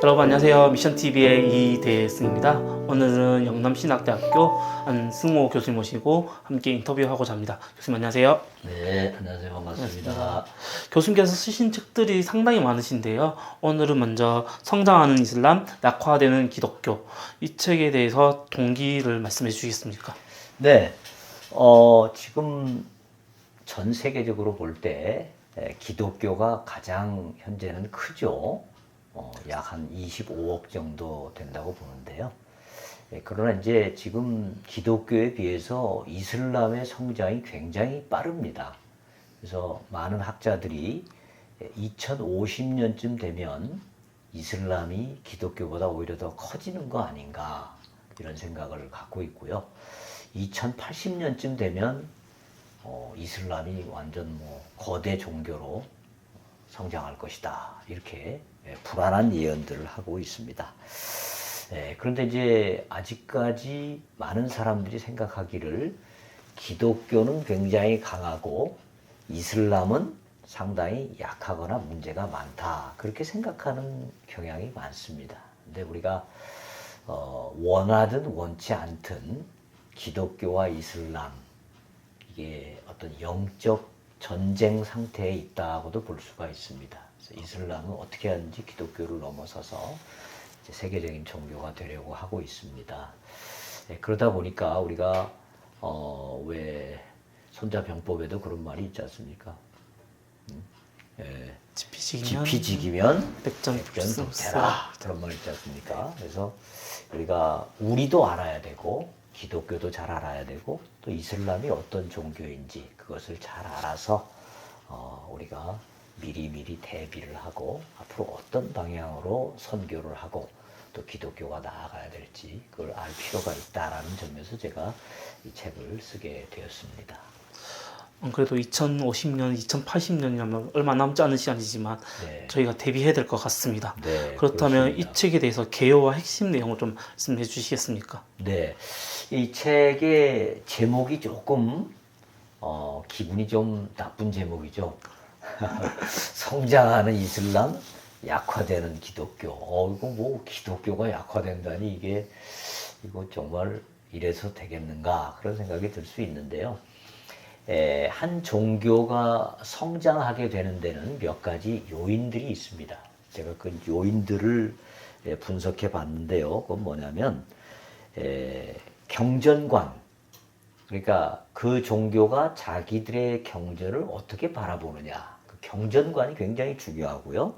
여러분 안녕하세요. 미션TV의 이대승입니다. 오늘은 영남신학대학교 안승호 교수님 모시고 함께 인터뷰하고자 합니다. 교수님 안녕하세요. 네, 안녕하세요. 반갑습니다. 교수님께서 쓰신 책들이 상당히 많으신데요. 오늘은 먼저 성장하는 이슬람, 약화되는 기독교, 이 책에 대해서 동기를 말씀해 주시겠습니까? 네, 지금 전 세계적으로 볼 때 기독교가 가장 현재는 크죠. 약 한 25억 정도 된다고 보는데요. 그러나 이제 지금 기독교에 비해서 이슬람의 성장이 굉장히 빠릅니다. 그래서 많은 학자들이 2050년쯤 되면 이슬람이 기독교보다 오히려 더 커지는 거 아닌가 이런 생각을 갖고 있고요. 2080년쯤 되면 이슬람이 완전 거대 종교로 성장할 것이다. 이렇게 불안한 예언들을 하고 있습니다. 그런데 이제 아직까지 많은 사람들이 생각하기를 기독교는 굉장히 강하고 이슬람은 상당히 약하거나 문제가 많다. 그렇게 생각하는 경향이 많습니다. 근데 우리가 원하든 원치 않든 기독교와 이슬람 이게 어떤 영적 전쟁 상태에 있다고도 볼 수가 있습니다. 그래서 이슬람은 어떻게 하는지 기독교를 넘어서서 이제 세계적인 종교가 되려고 하고 있습니다. 그러다 보니까 우리가 왜 손자병법에도 그런 말이 있지 않습니까? 지피지기면 백전백패라 그런 말 있지 않습니까? 그래서 우리가 우리도 알아야 되고 기독교도 잘 알아야 되고 또 이슬람이 어떤 종교인지 그것을 잘 알아서 우리가 미리미리 대비를 하고 앞으로 어떤 방향으로 선교를 하고 또 기독교가 나아가야 될지 그걸 알 필요가 있다라는 점에서 제가 이 책을 쓰게 되었습니다. 그래도 2050년, 2080년이라면 얼마 남지 않은 시간이지만 네. 저희가 대비해야 될 것 같습니다. 네, 그렇다면 그렇습니다. 이 책에 대해서 개요와 핵심 내용을 좀 말씀해 주시겠습니까? 네, 이 책의 제목이 조금 기분이 좀 나쁜 제목이죠. 성장하는 이슬람, 약화되는 기독교. 이거 뭐 기독교가 약화된다니 이거 정말 이래서 되겠는가 그런 생각이 들 수 있는데요. 한 종교가 성장하게 되는 데는 몇 가지 요인들이 있습니다. 제가 그 요인들을 분석해 봤는데요. 그건 뭐냐면 경전관, 그러니까 그 종교가 자기들의 경전을 어떻게 바라보느냐, 그 경전관이 굉장히 중요하고요.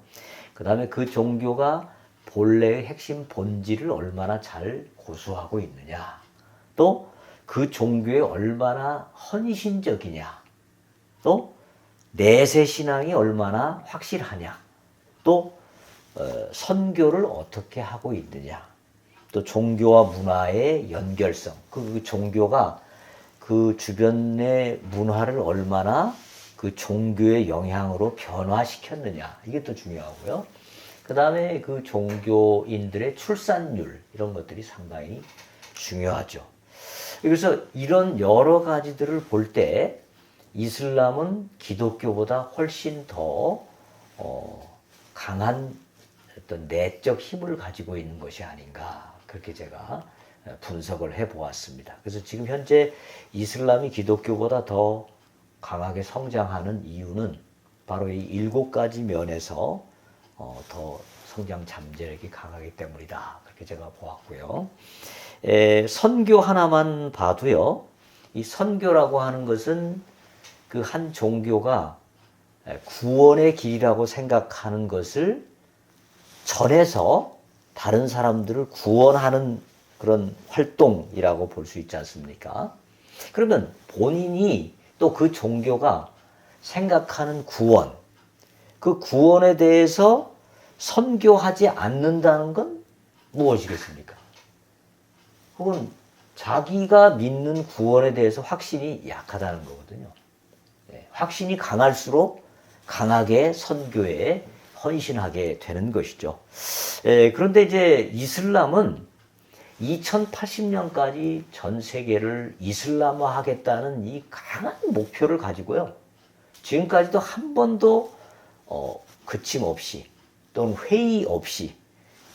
그 다음에 그 종교가 본래의 핵심 본질을 얼마나 잘 고수하고 있느냐, 또 그 종교에 얼마나 헌신적이냐, 또 내세 신앙이 얼마나 확실하냐, 또 선교를 어떻게 하고 있느냐, 또 종교와 문화의 연결성, 그 종교가 그 주변의 문화를 얼마나 그 종교의 영향으로 변화시켰느냐, 이게 또 중요하고요. 그 다음에 그 종교인들의 출산율, 이런 것들이 상당히 중요하죠. 그래서 이런 여러 가지들을 볼 때 이슬람은 기독교보다 훨씬 더 강한 어떤 내적 힘을 가지고 있는 것이 아닌가, 그렇게 제가 분석을 해 보았습니다. 그래서 지금 현재 이슬람이 기독교보다 더 강하게 성장하는 이유는 바로 이 7가지 면에서 더 성장 잠재력이 강하기 때문이다, 그렇게 제가 보았고요. 선교 하나만 봐도요, 이 선교라고 하는 것은 그 한 종교가 구원의 길이라고 생각하는 것을 전해서 다른 사람들을 구원하는 그런 활동이라고 볼 수 있지 않습니까? 그러면 본인이 또 그 종교가 생각하는 구원, 그 구원에 대해서 선교하지 않는다는 건 무엇이겠습니까? 그건 자기가 믿는 구원에 대해서 확신이 약하다는 거거든요. 확신이 강할수록 강하게 선교에 헌신하게 되는 것이죠. 그런데 이제 이슬람은 2080년까지 전 세계를 이슬람화 하겠다는 이 강한 목표를 가지고요. 지금까지도 한 번도 그침없이 또는 회의 없이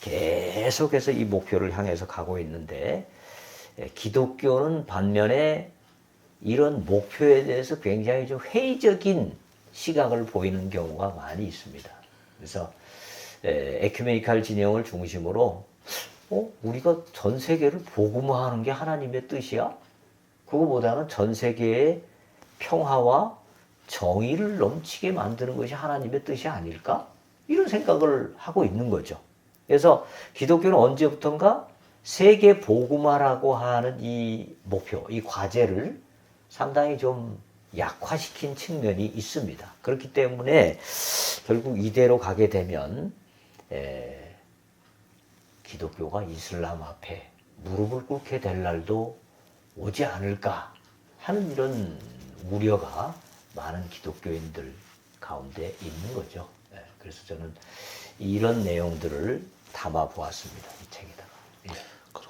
계속해서 이 목표를 향해서 가고 있는데 기독교는 반면에 이런 목표에 대해서 굉장히 좀 회의적인 시각을 보이는 경우가 많이 있습니다. 그래서 에큐메니칼 진영을 중심으로 우리가 전 세계를 복음화하는 게 하나님의 뜻이야? 그거보다는 전 세계의 평화와 정의를 넘치게 만드는 것이 하나님의 뜻이 아닐까? 이런 생각을 하고 있는 거죠. 그래서 기독교는 언제부턴가 세계 복음화라고 하는 이 목표, 이 과제를 상당히 좀 약화시킨 측면이 있습니다. 그렇기 때문에 결국 이대로 가게 되면 기독교가 이슬람 앞에 무릎을 꿇게 될 날도 오지 않을까 하는 이런 우려가 많은 기독교인들 가운데 있는 거죠. 그래서 저는 이런 내용들을 담아 보았습니다. 이 책에다가.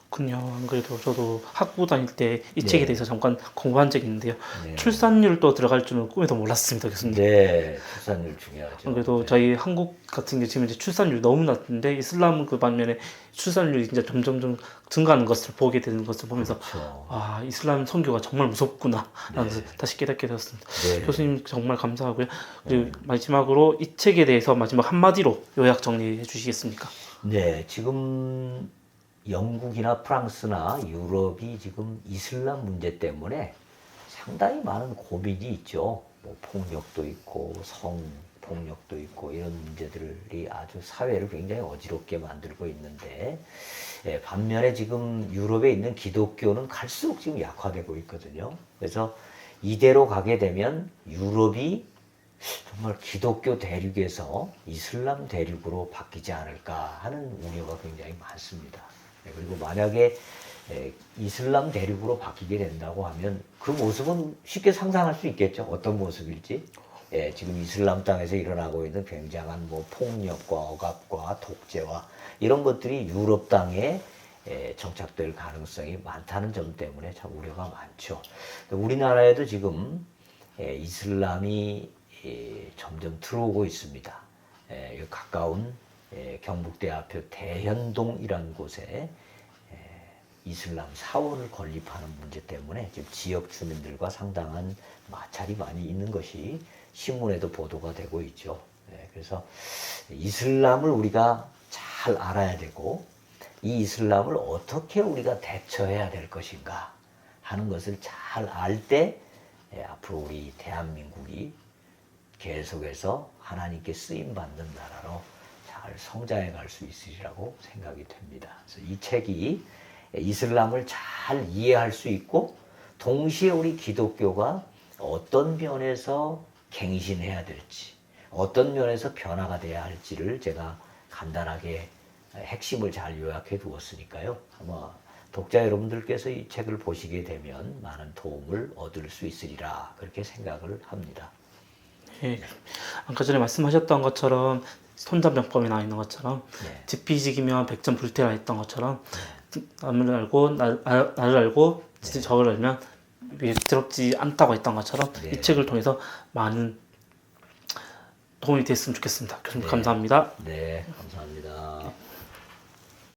그렇군요. 안 그래도 저도 학부 다닐 때 이 네. 책에 대해서 잠깐 공부한 적이 있는데요. 네. 출산율도 들어갈 줄은 꿈에도 몰랐습니다, 교수님. 네, 출산율 중요하죠. 안 그래도 네. 저희 한국 같은 게 지금 이제 출산율이 너무 낮은데 이슬람은 그 반면에 출산율이 이제 점점 증가하는 것을 보게 되는 것을 보면서 그렇죠. 아, 이슬람 선교가 정말 무섭구나 라는 네. 것을 다시 깨닫게 되었습니다. 네. 교수님 정말 감사하고요. 그리고 마지막으로 이 책에 대해서 마지막 한마디로 요약 정리해 주시겠습니까? 네, 지금 영국이나 프랑스나 유럽이 지금 이슬람 문제 때문에 상당히 많은 고민이 있죠. 뭐 폭력도 있고 성폭력도 있고 이런 문제들이 아주 사회를 굉장히 어지럽게 만들고 있는데 반면에 지금 유럽에 있는 기독교는 갈수록 지금 약화되고 있거든요. 그래서 이대로 가게 되면 유럽이 정말 기독교 대륙에서 이슬람 대륙으로 바뀌지 않을까 하는 우려가 굉장히 많습니다. 그리고 만약에 이슬람 대륙으로 바뀌게 된다고 하면 그 모습은 쉽게 상상할 수 있겠죠. 어떤 모습일지. 지금 이슬람 땅에서 일어나고 있는 굉장한 뭐 폭력과 억압과 독재와 이런 것들이 유럽 땅에 정착될 가능성이 많다는 점 때문에 참 우려가 많죠. 우리나라에도 지금 이슬람이 점점 들어오고 있습니다. 가까운 경북대 앞에 대현동이라는 곳에 이슬람 사원을 건립하는 문제 때문에 지금 지역 주민들과 상당한 마찰이 많이 있는 것이 신문에도 보도가 되고 있죠. 그래서 이슬람을 우리가 잘 알아야 되고 이 이슬람을 어떻게 우리가 대처해야 될 것인가 하는 것을 잘 알 때 앞으로 우리 대한민국이 계속해서 하나님께 쓰임받는 나라로 잘 성장해 갈 수 있으리라고 생각이 됩니다. 그래서 이 책이 이슬람을 잘 이해할 수 있고 동시에 우리 기독교가 어떤 면에서 갱신해야 될지 어떤 면에서 변화가 돼야 할지를 제가 간단하게 핵심을 잘 요약해 두었으니까요. 아마 독자 여러분들께서 이 책을 보시게 되면 많은 도움을 얻을 수 있으리라 그렇게 생각을 합니다. 예. 아까 전에 말씀하셨던 것처럼 손자병법에 나와 있는 것처럼 지피지기면 백전 불태라 했던 것처럼 남을 알고 나를 알고 저를 알면 위태롭지 않다고 했던 것처럼 이 책을 통해서 많은 도움이 됐으면 좋겠습니다. 교수님 감사합니다. 네, 감사합니다.